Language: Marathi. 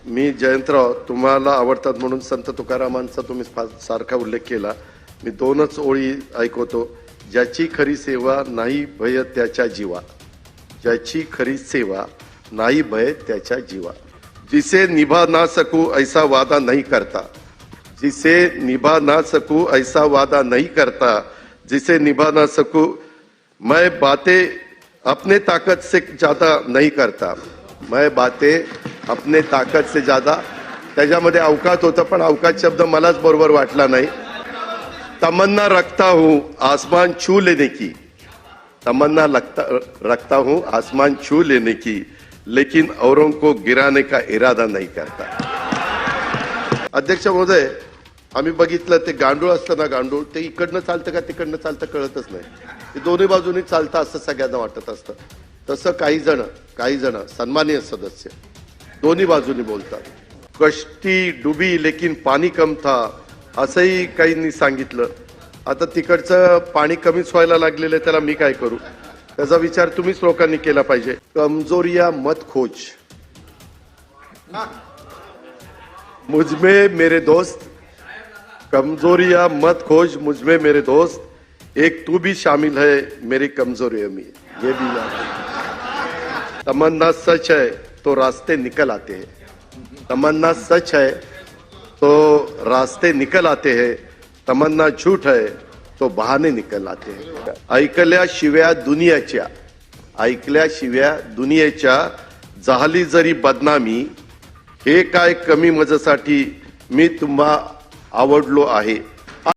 मी जयंतराव तुम्हाला आवडतात म्हणून संत तुकारामांचा तुम्ही सारखा उल्लेख केला. मी दोनच ओळी ऐकवतो. ज्याची खरी सेवा नाही भय त्याच्या जीवा, ज्याची खरी सेवा नाही भय त्याच्या जीवा. जिसे निभा ना सकूं ऐसा वादा नहीं करता, जिसे निभा ना सकूं ऐसा वादा नहीं करता, जिसे निभा ना सकूं मैं बातें अपने ताकत से ज्यादा नहीं करता, मैं बातें अपने ताकत से ज्यादा. त्याच्यामध्ये अवकात होतं पण अवकात शब्द मलाच बरोबर वाटला नाही. तमन्ना रखता हूं आसमान छू लेने की, तमन्ना रखता हूं आसमान छू लेने की, लेकिन औरों को गिराने का इरादा नहीं करता. अध्यक्ष महोदय, आम्ही बघितलं ते गांडूळ असतं ना, गांडूळ ते इकडनं चालतं का तिकडनं चालतं कळतच नाही. ते दोन्ही बाजूनी चालतं असं सगळ्यांना वाटत असतं. तसं काही जण सन्माननीय सदस्य दोन्ही बाजूनी बोलतात. कश्ती डुबी लेकिन पाणी कम था असंही काहींनी सांगितलं. आता तिकडचं पाणी कमीच व्हायला लागलेलं आहे, त्याला मी काय करू? त्याचा विचार तुम्हीच लोकांनी केला पाहिजे. कमजोरिया मत खोज मुझमें मेरे दोस्त, कमजोरिया मत खोज मुझमें मेरे दोस्त, एक तू भी शामिल है मेरी कमजोरियों में, ये भी याद है. तमन्ना सच है तो रास्ते निकल आते हैं, तमन्ना सच है तो रास्ते निकल आते हैं, तमन्ना झूठ है तो बहाने निकल आते हैं. ऐकल्याशिवाय दुनियेच्या झाली जरी बदनामी, हे काय कमी मजेसाठी मी तुम्हा आवडलो आहे.